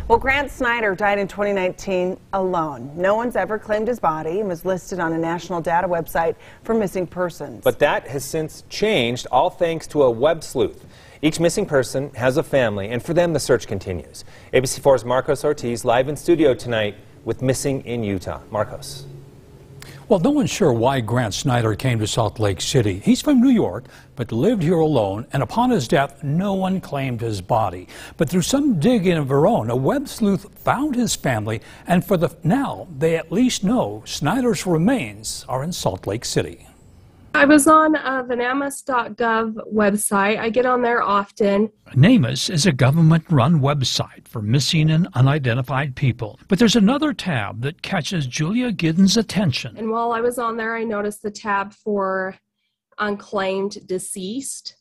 Well, Grant Snyder died in 2019 alone. No one's ever claimed his body and was listed on a national data website for missing persons. But that has since changed, all thanks to a web sleuth. Each missing person has a family, and for them the search continues. ABC4's Marcos Ortiz live in studio tonight with Missing in Utah. Marcos. Well, no one's sure why Grant Snyder came to Salt Lake City. He's from New York, but lived here alone, and upon his death, no one claimed his body. But through some digging of her own, a web sleuth found his family, and for now, they at least know Snyder's remains are in Salt Lake City. I was on the NamUs.gov website. I get on there often. NamUs is a government-run website for missing and unidentified people. But there's another tab that catches Julia Giddens' attention. And while I was on there, I noticed the tab for unclaimed deceased.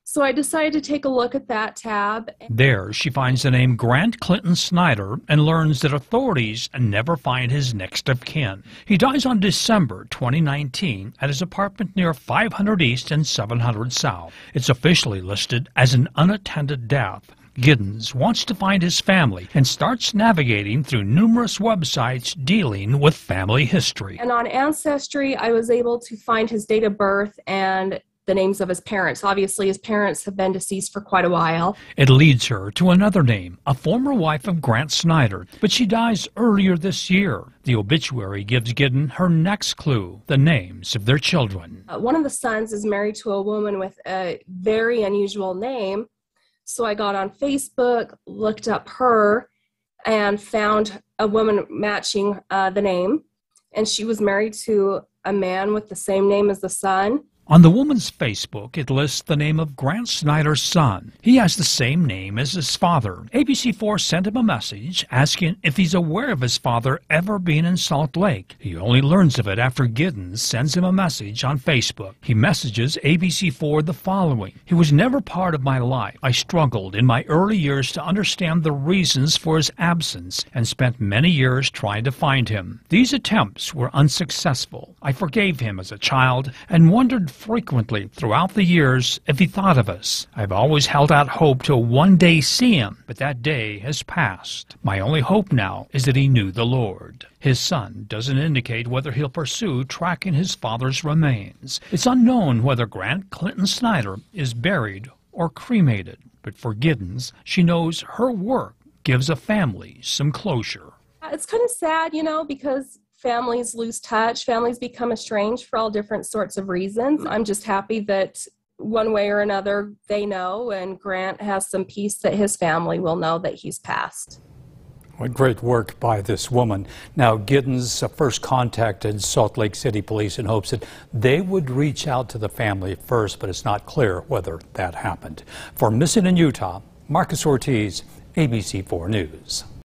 So I decided to take a look at that tab. There, she finds the name Grant Clinton Snyder and learns that authorities never find his next of kin. He dies on December 2019 at his apartment near 500 East and 700 South. It's officially listed as an unattended death. Giddens wants to find his family and starts navigating through numerous websites dealing with family history. And on Ancestry, I was able to find his date of birth and the names of his parents. Obviously, his parents have been deceased for quite a while. It leads her to another name, a former wife of Grant Snyder, but she dies earlier this year. The obituary gives Giddens her next clue, the names of their children. One of the sons is married to a woman with a very unusual name, so I got on Facebook, looked up her, and found a woman matching the name, and she was married to a man with the same name as the son. On the woman's Facebook, it lists the name of Grant Snyder's son. He has the same name as his father. ABC4 sent him a message asking if he's aware of his father ever being in Salt Lake. He only learns of it after Giddens sends him a message on Facebook. He messages ABC4 the following: "He was never part of my life. I struggled in my early years to understand the reasons for his absence and spent many years trying to find him. These attempts were unsuccessful. I forgave him as a child and wondered frequently throughout the years if he thought of us. I've always held out hope to one day see him, but that day has passed. My only hope now is that he knew the Lord." His son doesn't indicate whether he'll pursue tracking his father's remains. It's unknown whether Grant Clinton Snyder is buried or cremated, but for Giddens, she knows her work gives a family some closure. It's kind of sad, because families lose touch, families become estranged for all different sorts of reasons. I'm just happy that one way or another they know, and Grant has some peace that his family will know that he's passed. What great work by this woman. Now, Giddens first contacted Salt Lake City Police in hopes that they would reach out to the family first, but it's not clear whether that happened. For Missing in Utah, Marcos Ortiz, ABC4 News.